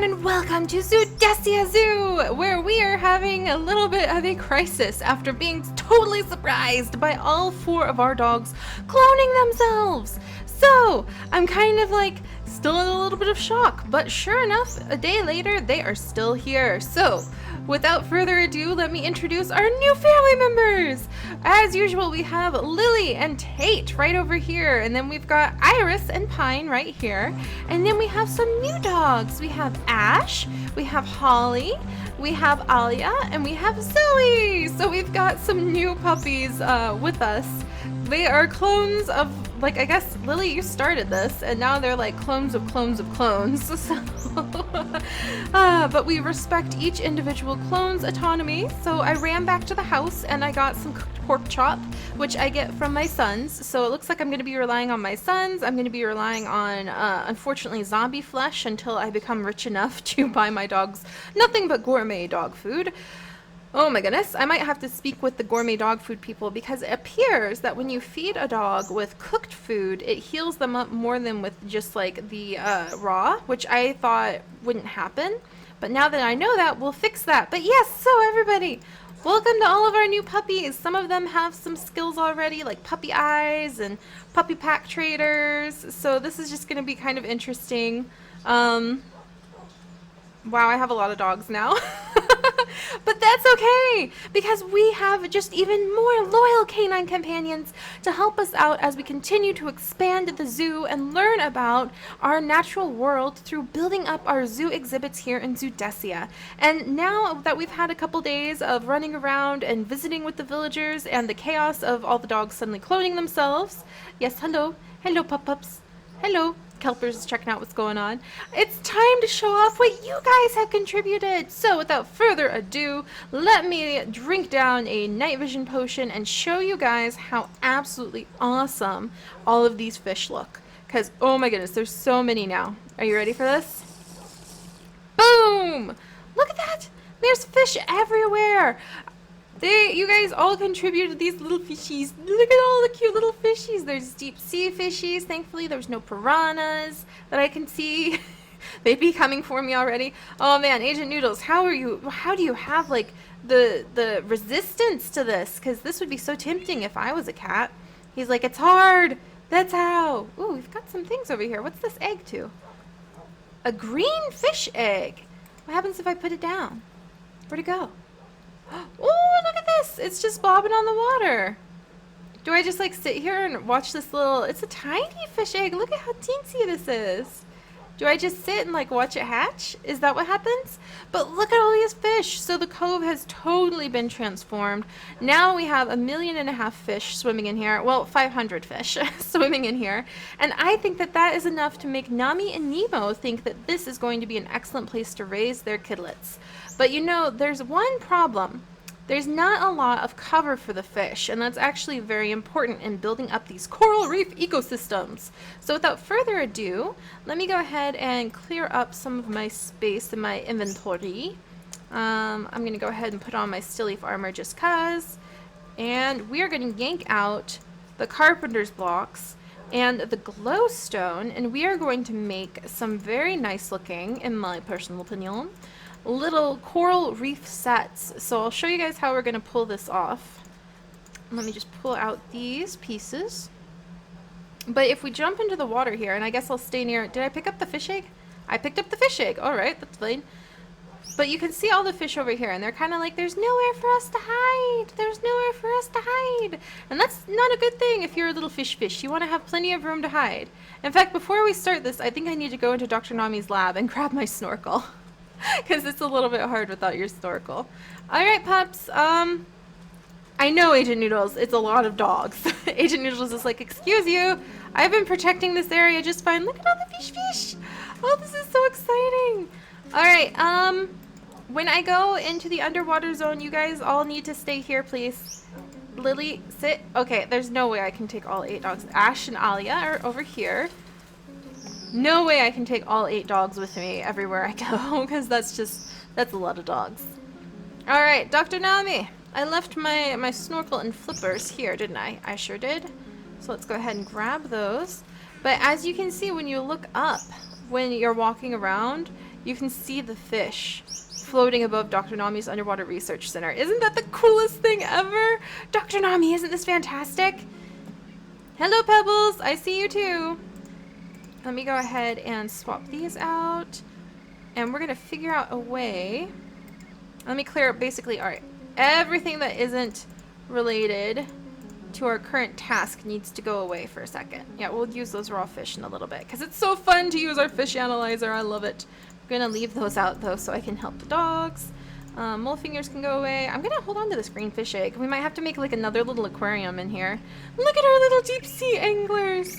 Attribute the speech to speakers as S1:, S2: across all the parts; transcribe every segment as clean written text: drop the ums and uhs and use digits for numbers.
S1: and welcome to Zoodesia Zoo, where we are having a little bit of a crisis after being totally surprised by all 4 of our dogs cloning themselves. So, I'm kind of like still in a little bit of shock, but sure enough, a day later, they are still here. So, without further ado, let me introduce our new family members. As usual, we have Lily and Tate right over here, and then we've got Iris and Pine right here, and then we have some new dogs. We have Ash, we have Holly, we have Alia, and we have Zoe. So we've got some new puppies with us. They are clones of, like, I guess, Lily, you started this, and now they're like clones of clones of clones. So, but we respect each individual clone's autonomy. So I ran back to the house and I got some cooked pork chop, which I get from my sons. So it looks like I'm going to be relying on my sons. I'm going to be relying on, unfortunately, zombie flesh until I become rich enough to buy my dogs nothing but gourmet dog food. Oh my goodness, I might have to speak with the gourmet dog food people, because it appears that when you feed a dog with cooked food, it heals them up more than with just like the raw, which I thought wouldn't happen. But now that I know that, we'll fix that. But yes, so everybody, welcome to all of our new puppies. Some of them have some skills already, like puppy eyes and puppy pack traders. So this is just going to be kind of interesting. Wow, I have a lot of dogs now. But that's okay, because we have just even more loyal canine companions to help us out as we continue to expand the zoo and learn about our natural world through building up our zoo exhibits here in Zoodesia. And now that we've had a couple days of running around and visiting with the villagers and the chaos of all the dogs suddenly cloning themselves, yes, hello, pup-pups, hello. Kelpers checking out what's going on. It's time to show off what you guys have contributed. So without further ado, let me drink down a night vision potion and show you guys how absolutely awesome all of these fish look. Because, oh my goodness, there's so many now. Are you ready for this? Boom! Look at that! There's fish everywhere. You guys all contributed these little fishies. Look at all the cute little fishies. There's deep sea fishies. Thankfully, there's no piranhas that I can see. They'd be coming for me already. Oh man, Agent Noodles, how do you have like the resistance to this? Because this would be so tempting if I was a cat. He's like, it's hard. That's how. Ooh, we've got some things over here. What's this egg to? A green fish egg. What happens if I put it down? Where'd it go? Oh, look at this! It's just bobbing on the water. Do I just like sit here and watch this little... It's a tiny fish egg. Look at how teensy this is. Do I just sit and like watch it hatch? Is that what happens? But look at all these fish. So the cove has totally been transformed. Now we have 1.5 million fish swimming in here. Well, 500 fish swimming in here. And I think that that is enough to make Nami and Nemo think that this is going to be an excellent place to raise their kidlets. But you know, there's one problem. There's not a lot of cover for the fish, and that's actually very important in building up these coral reef ecosystems. So without further ado, let me go ahead and clear up some of my space in my inventory. I'm going to go ahead and put on my still leaf armor just cuz. And we are going to yank out the carpenter's blocks and the glowstone, and we are going to make some very nice looking, in my personal opinion, little coral reef sets. So I'll show you guys how we're going to pull this off. Let me just pull out these pieces. But if we jump into the water here, and I guess I'll stay near... Did I pick up the fish egg? I picked up the fish egg. Alright, that's fine. But you can see all the fish over here, and they're kind of like, there's nowhere for us to hide. There's nowhere for us to hide. And that's not a good thing if you're a little fish. You want to have plenty of room to hide. In fact, before we start this, I think I need to go into Dr. Nami's lab and grab my snorkel. Because it's a little bit hard without your snorkel. Alright, pups. I know, Agent Noodles, it's a lot of dogs. Agent Noodles is like, excuse you, I've been protecting this area just fine. Look at all the fish. Oh, this is so exciting. Alright, when I go into the underwater zone, you guys all need to stay here, please. Lily, sit. Okay, there's no way I can take all 8 dogs. Ash and Alia are over here. No way I can take all 8 dogs with me everywhere I go, because that's a lot of dogs. Alright, Dr. Nami, I left my snorkel and flippers here, didn't I? I sure did. So let's go ahead and grab those. But as you can see, when you look up, when you're walking around, you can see the fish floating above Dr. Nami's Underwater Research Center. Isn't that the coolest thing ever? Dr. Nami, isn't this fantastic? Hello, Pebbles. I see you too. Let me go ahead and swap these out. And we're going to figure out a way. Let me clear up basically, alright, everything that isn't related to our current task needs to go away for a second. Yeah, we'll use those raw fish in a little bit because it's so fun to use our fish analyzer. I love it. I'm going to leave those out though so I can help the dogs. Mole fingers can go away. I'm going to hold on to this green fish egg. We might have to make like another little aquarium in here. Look at our little deep sea anglers.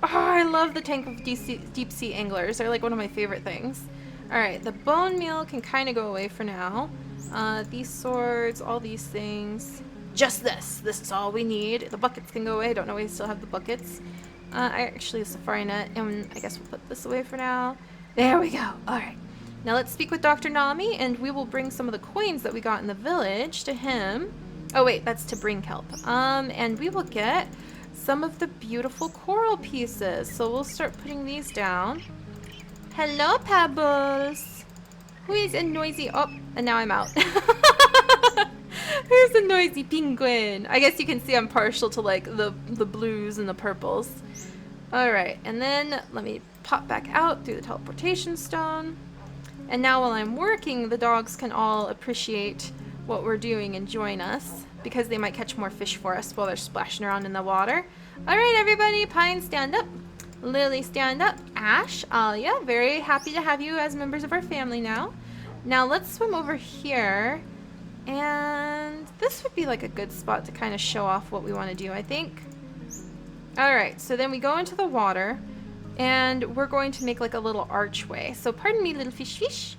S1: Oh, I love the tank of deep sea anglers. They're like one of my favorite things. Alright, the bone meal can kind of go away for now. These swords, all these things. Just this. This is all we need. The buckets can go away. I don't know why we still have the buckets. I actually use safari net, and I guess we'll put this away for now. There we go. Alright. Now let's speak with Dr. Nami, and we will bring some of the coins that we got in the village to him. Oh wait, that's to bring kelp. And we will get some of the beautiful coral pieces. So we'll start putting these down. Hello, Pebbles. Who is a noisy... Oh, and now I'm out. Who's a noisy penguin? I guess you can see I'm partial to like the blues and the purples. Alright, and then let me pop back out through the teleportation stone. And now while I'm working, the dogs can all appreciate what we're doing and join us, because they might catch more fish for us while they're splashing around in the water. Alright, everybody, Pine, stand up. Lily, stand up. Ash, Alia, very happy to have you as members of our family now. Now let's swim over here, and this would be like a good spot to kind of show off what we want to do, I think. Alright, so then we go into the water, and we're going to make like a little archway. So pardon me, little fish.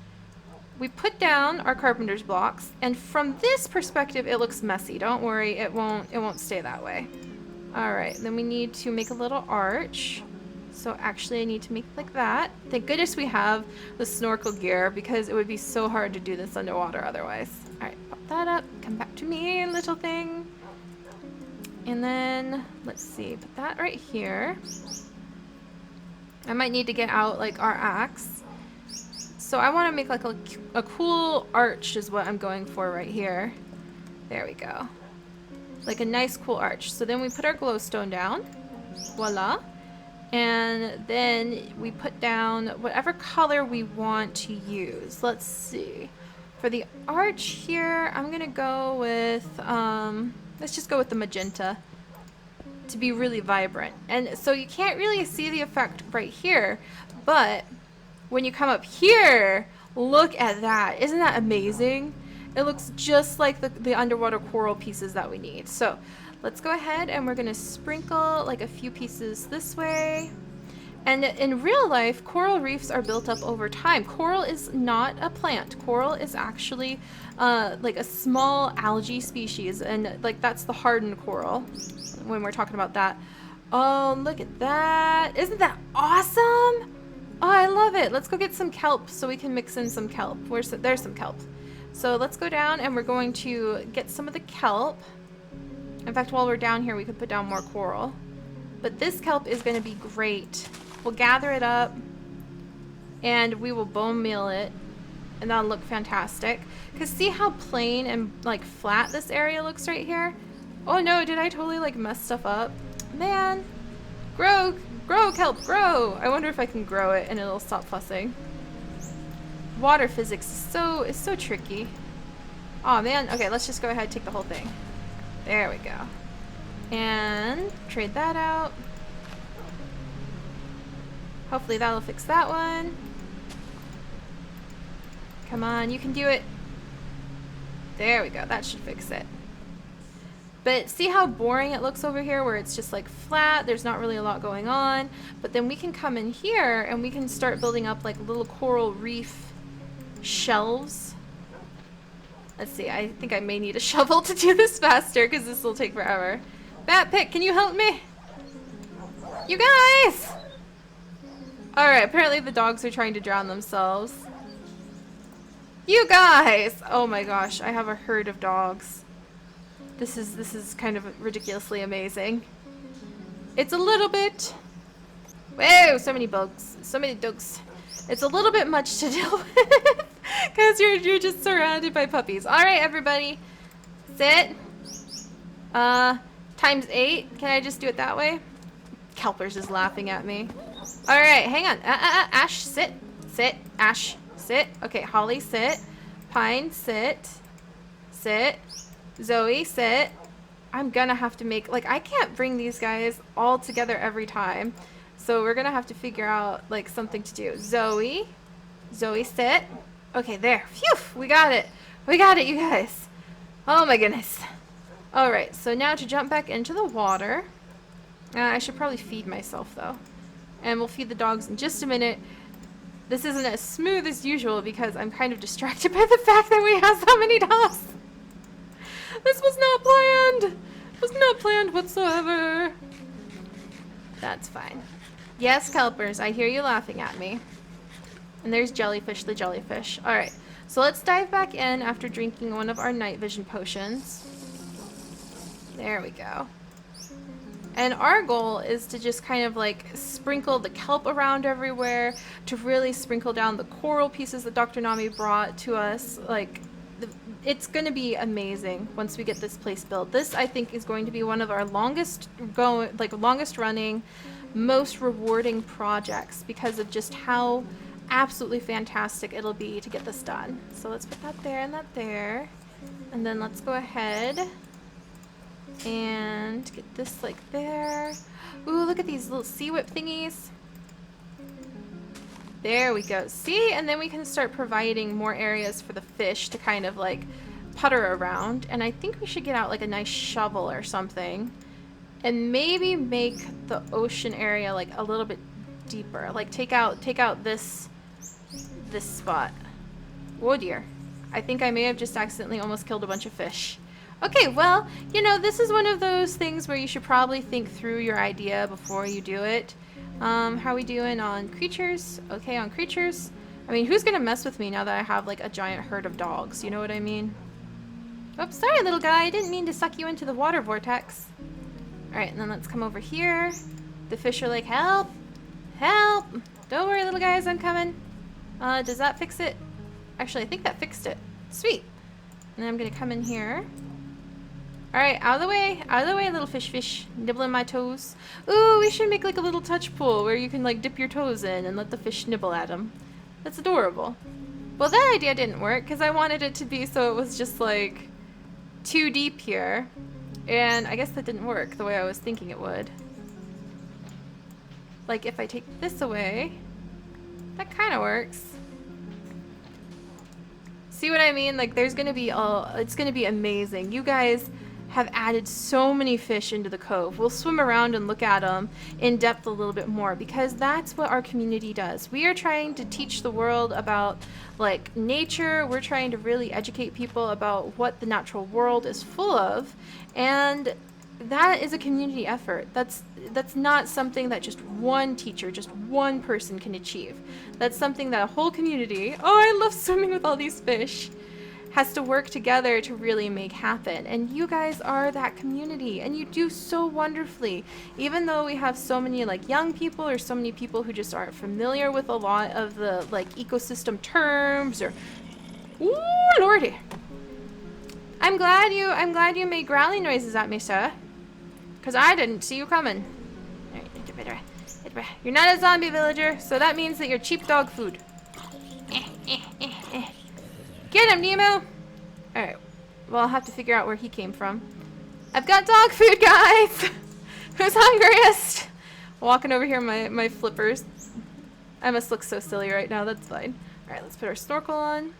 S1: We put down our carpenter's blocks, and from this perspective it looks messy. Don't worry, it won't stay that way. Alright, then we need to make a little arch. So actually I need to make it like that. Thank goodness we have the snorkel gear, because it would be so hard to do this underwater otherwise. Alright, pop that up. Come back to me, little thing. And then, let's see, put that right here. I might need to get out like our axe. So I want to make like a cool arch is what I'm going for right here. There we go. Like a nice cool arch. So then we put our glowstone down. Voila. And then we put down whatever color we want to use. Let's see. For the arch here, I'm going to go with, let's just go with the magenta to be really vibrant. And so you can't really see the effect right here, but when you come up here, look at that. Isn't that amazing? It looks just like the underwater coral pieces that we need. So let's go ahead and we're going to sprinkle like a few pieces this way. And in real life, coral reefs are built up over time. Coral is not a plant. Coral is actually like a small algae species, and like that's the hardened coral when we're talking about that. Oh, look at that. Isn't that awesome? Oh, I love it. Let's go get some kelp so we can mix in some kelp. There's some kelp. So let's go down and we're going to get some of the kelp. In fact, while we're down here, we could put down more coral. But this kelp is going to be great. We'll gather it up and we will bone meal it, and that'll look fantastic. Because see how plain and like flat this area looks right here? Oh no, did I totally like mess stuff up? Man. Grow kelp, grow! I wonder if I can grow it and it'll stop fussing. Water physics is so tricky. Oh man, okay, let's just go ahead and take the whole thing. There we go. And trade that out. Hopefully that'll fix that one. Come on, you can do it. There we go, that should fix it. But see how boring it looks over here where it's just like flat, there's not really a lot going on. But then we can come in here and we can start building up like little coral reef shelves. Let's see, I think I may need a shovel to do this faster because this will take forever. Bat Pick, can you help me? You guys! Alright, apparently the dogs are trying to drown themselves. You guys! Oh my gosh, I have a herd of dogs. This is kind of ridiculously amazing. It's a little bit... Whoa, so many bugs. So many dogs. It's a little bit much to deal with because you're just surrounded by puppies. All right, everybody, sit. Times 8. Can I just do it that way? Kelpers is laughing at me. All right, hang on. Ash, sit. Sit. Ash, sit. Okay, Holly, sit. Pine, sit. Sit. Zoe, sit. I'm gonna have to make, like, I can't bring these guys all together every time. So we're gonna have to figure out, like, something to do. Zoe. Zoe, sit. Okay, there. Phew, we got it. We got it, you guys. Oh my goodness. All right, so now to jump back into the water. I should probably feed myself, though. And we'll feed the dogs in just a minute. This isn't as smooth as usual because I'm kind of distracted by the fact that we have so many dogs. This was not planned. It was not planned whatsoever. That's fine. Yes, Kelpers, I hear you laughing at me. And there's Jellyfish the jellyfish. All right, so let's dive back in after drinking one of our night vision potions. There we go. And our goal is to just kind of like sprinkle the kelp around everywhere, to really sprinkle down the coral pieces that Dr. Nami brought to us. Like, it's going to be amazing once we get this place built. This, I think, is going to be one of our longest running, most rewarding projects because of just how absolutely fantastic it'll be to get this done. So let's put that there and that there. And then let's go ahead and get this like there. Ooh, look at these little sea whip thingies. There we go. See? And then we can start providing more areas for the fish to kind of like putter around. And I think we should get out like a nice shovel or something and maybe make the ocean area like a little bit deeper. Like take out this spot. Oh dear. I think I may have just accidentally almost killed a bunch of fish. Okay, well, you know, this is one of those things where you should probably think through your idea before you do it. How are we doing on creatures? Okay, on creatures. I mean, who's gonna mess with me now that I have like a giant herd of dogs? You know what I mean? Oops, sorry, little guy. I didn't mean to suck you into the water vortex. All right, and then let's come over here. The fish are like, help, help. Don't worry, little guys, I'm coming. Does that fix it? Actually, I think that fixed it. Sweet. And then I'm gonna come in here. Alright, out of the way, little fish, nibbling my toes. Ooh, we should make like a little touch pool where you can like dip your toes in and let the fish nibble at them. That's adorable. Well, that idea didn't work because I wanted it to be so it was just like too deep here. And I guess that didn't work the way I was thinking it would. Like if I take this away, that kind of works. See what I mean? Like there's gonna be it's gonna be amazing. You guys have added so many fish into the cove. We'll swim around and look at them in depth a little bit more because that's what our community does. We are trying to teach the world about like nature. We're trying to really educate people about what the natural world is full of, and that is a community effort. That's not something that just one teacher, just one person can achieve. That's something that a whole community, oh, I love swimming with all these fish, has to work together to really make happen. And you guys are that community, and you do so wonderfully. Even though we have so many like young people or so many people who just aren't familiar with a lot of the like ecosystem terms or, ooh, lordy. I'm glad you made growling noises at me, sir. Because I didn't see you coming. You're not a zombie villager, so that means that you're cheap dog food. Get him, Nemo! Alright. Well, I'll have to figure out where he came from. I've got dog food, guys! Who's hungriest? Walking over here, my flippers. I must look so silly right now, that's fine. Alright, let's put our snorkel on.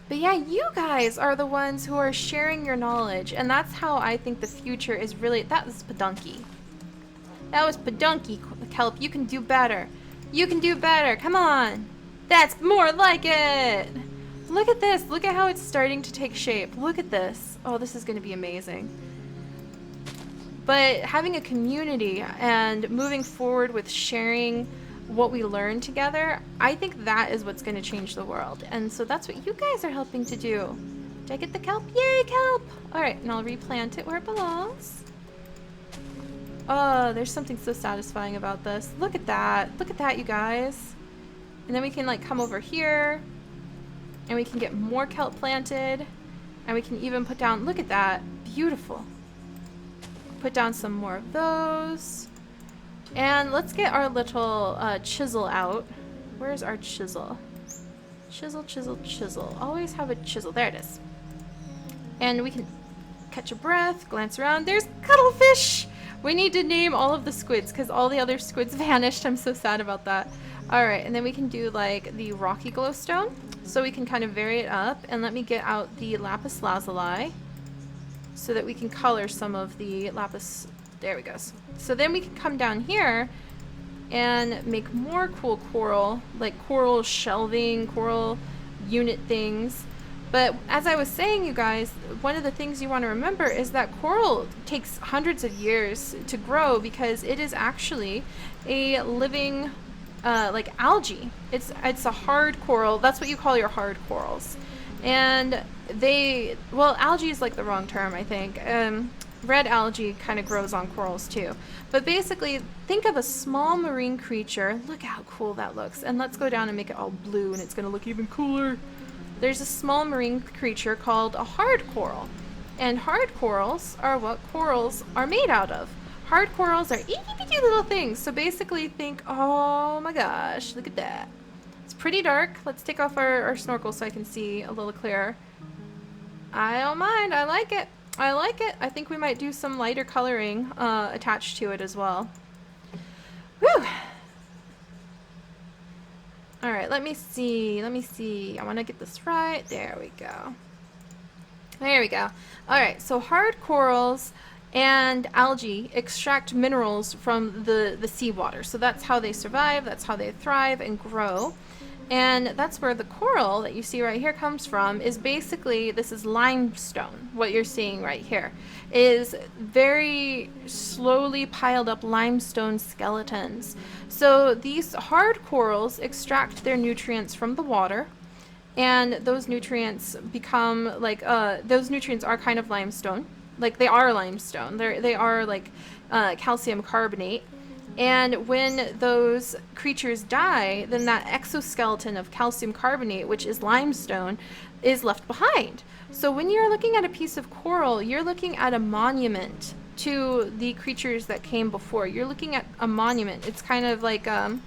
S1: But yeah, you guys are the ones who are sharing your knowledge, and that's how I think the future is really. That was pedunky. That was pedunky, Kelp. You can do better. You can do better. Come on. That's more like it. Look at this. Look at how it's starting to take shape. Look at this. Oh, this is going to be amazing. But having a community and moving forward with sharing what we learn together, I think that is what's going to change the world. And so that's what you guys are helping to do. Did I get the kelp? Yay, kelp! Alright, and I'll replant it where it belongs. Oh, there's something so satisfying about this. Look at that. Look at that, you guys. And then we can like come over here and we can get more kelp planted. And we can even put down, look at that, beautiful. Put down some more of those. And let's get our little chisel out. Where's our chisel? Chisel, chisel, chisel. Always have a chisel. There it is. And we can catch a breath, glance around. There's cuttlefish! We need to name all of the squids because all the other squids vanished. I'm so sad about that. Alright, and then we can do like the rocky glowstone. So we can kind of vary it up. And let me get out the lapis lazuli so that we can color some of the lapis. There we go. So then we can come down here and make more cool coral, like coral shelving, coral unit things. But as I was saying, you guys, one of the things you want to remember is that coral takes hundreds of years to grow because it is actually a living, like algae. It's a hard coral. That's what you call your hard corals. And well, algae is like the wrong term, I think. Red algae kind of grows on corals too. But basically, think of a small marine creature. Look how cool that looks. And let's go down and make it all blue and it's going to look even cooler. There's a small marine creature called a hard coral. And hard corals are what corals are made out of. Hard corals are itty bitty little things. So basically think, oh my gosh, look at that. It's pretty dark. Let's take off our snorkel so I can see a little clearer. I don't mind. I like it. I like it. I think we might do some lighter coloring attached to it as well. Whew. Alright, let me see. Let me see. I want to get this right. There we go. There we go. Alright, so hard corals and algae extract minerals from the seawater. So that's how they survive. That's how they thrive and grow. And that's where the coral that you see right here comes from is basically, this is limestone. What you're seeing right here is very slowly piled up limestone skeletons. So these hard corals extract their nutrients from the water, and those nutrients become like, those nutrients are kind of limestone. Like they are limestone. They are like calcium carbonate. And when those creatures die, then that exoskeleton of calcium carbonate, which is limestone, is left behind. So when you're looking at a piece of coral, you're looking at a monument to the creatures that came before. You're looking at a monument. It's kind of like a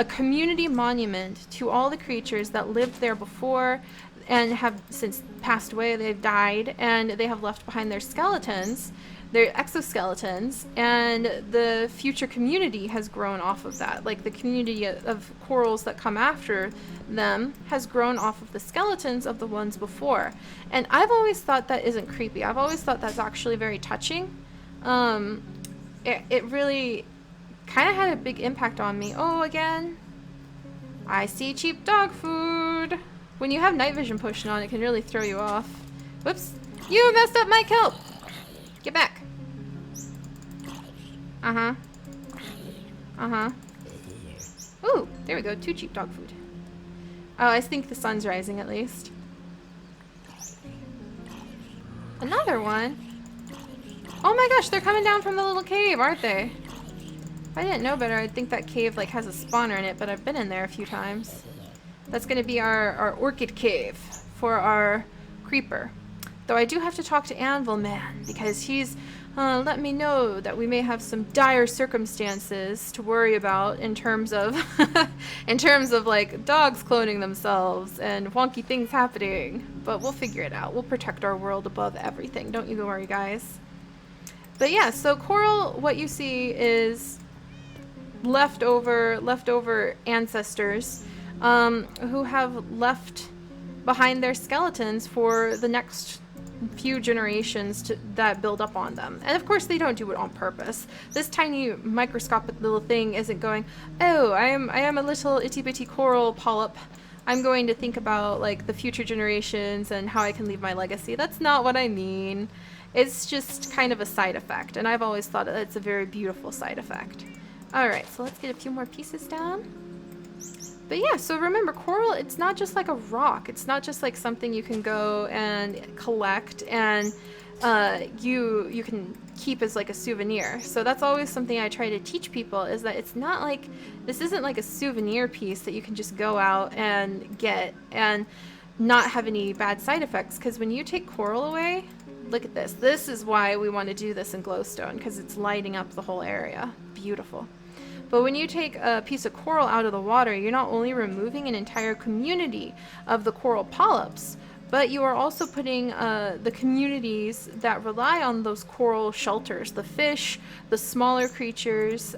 S1: community monument to all the creatures that lived there before and have since passed away. They've died, and they have left behind their skeletons, their exoskeletons, and the future community has grown off of that. Like the community of corals that come after them has grown off of the skeletons of the ones before. And I've always thought that isn't creepy. I've always thought that's actually very touching. It really kind of had a big impact on me. Oh, again, I see cheap dog food. When you have night vision potion on, it can really throw you off. Whoops, you messed up my kelp. Get back. Uh-huh. Uh-huh. Ooh, there we go. 2 cheap dog food. Oh, I think the sun's rising at least. Another one? Oh my gosh, they're coming down from the little cave, aren't they? If I didn't know better, I'd think that cave like has a spawner in it, but I've been in there a few times. That's gonna be our orchid cave for our creeper. Though I do have to talk to Anvil Man because he's let me know that we may have some dire circumstances to worry about in terms of like dogs cloning themselves and wonky things happening. But we'll figure it out. We'll protect our world above everything. Don't you worry, guys. But yeah, so coral, what you see is leftover ancestors who have left behind their skeletons for the next few generations that build up on them. And of course they don't do it on purpose. This tiny microscopic little thing isn't going, oh, I am a little itty bitty coral polyp. I'm going to think about like the future generations and how I can leave my legacy. That's not what I mean. It's just kind of a side effect, and I've always thought that it's a very beautiful side effect. Alright, so let's get a few more pieces down. But yeah, so remember, coral, it's not just like a rock. It's not just like something you can go and collect and you can keep as like a souvenir. So that's always something I try to teach people, is that it's not like, this isn't like a souvenir piece that you can just go out and get and not have any bad side effects. Because when you take coral away, look at this. This is why we want to do this in glowstone, because it's lighting up the whole area. Beautiful. But when you take a piece of coral out of the water, you're not only removing an entire community of the coral polyps, but you are also putting the communities that rely on those coral shelters, the fish, the smaller creatures,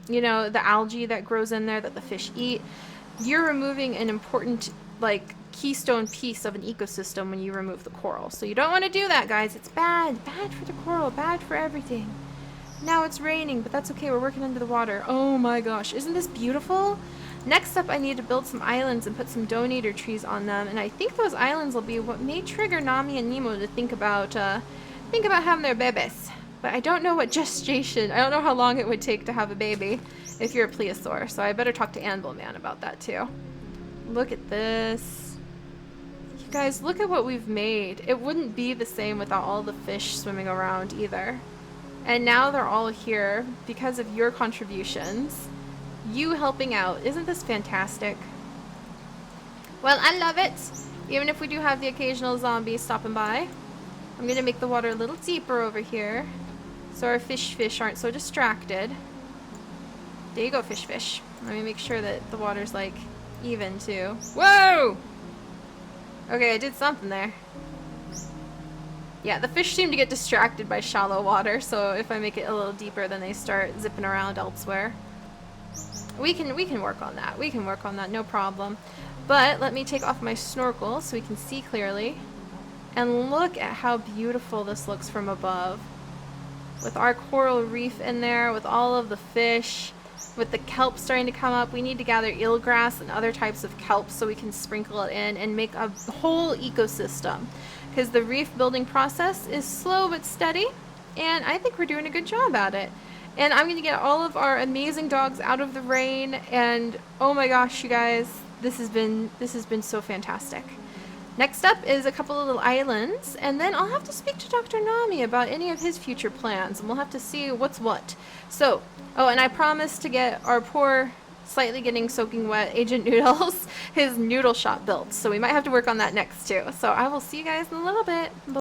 S1: you know, the algae that grows in there that the fish eat. You're removing an important, like, keystone piece of an ecosystem when you remove the coral. So you don't want to do that, guys. It's bad. Bad for the coral. Bad for everything. Now it's raining, but that's okay. We're working under the water. Oh my gosh. Isn't this beautiful? Next up, I need to build some islands and put some donator trees on them. And I think those islands will be what may trigger Nami and Nemo to think about having their babies. But I don't know what gestation, I don't know how long it would take to have a baby if you're a plesiosaur. So I better talk to Anvil Man about that too. Look at this. You guys, look at what we've made. It wouldn't be the same without all the fish swimming around either. And now they're all here because of your contributions. You helping out. Isn't this fantastic? Well, I love it. Even if we do have the occasional zombie stopping by. I'm going to make the water a little deeper over here, so our fish aren't so distracted. There you go, fish. Let me make sure that the water's, like, even, too. Whoa! Okay, I did something there. Yeah, the fish seem to get distracted by shallow water, so if I make it a little deeper, then they start zipping around elsewhere. We can work on that. We can work on that, no problem. But let me take off my snorkel so we can see clearly. And look at how beautiful this looks from above. With our coral reef in there, with all of the fish, with the kelp starting to come up. We need to gather eelgrass and other types of kelp so we can sprinkle it in and make a whole ecosystem. Because the reef building process is slow but steady, and I think we're doing a good job at it. And I'm going to get all of our amazing dogs out of the rain, and oh my gosh, you guys, this has been so fantastic. Next up is a couple of little islands, and then I'll have to speak to Dr. Nami about any of his future plans, and we'll have to see what's what. So, oh, and I promised to get our poor, slightly getting soaking wet Agent Noodles his noodle shop built, so we might have to work on that next too. So I will see you guys in a little bit. Bye.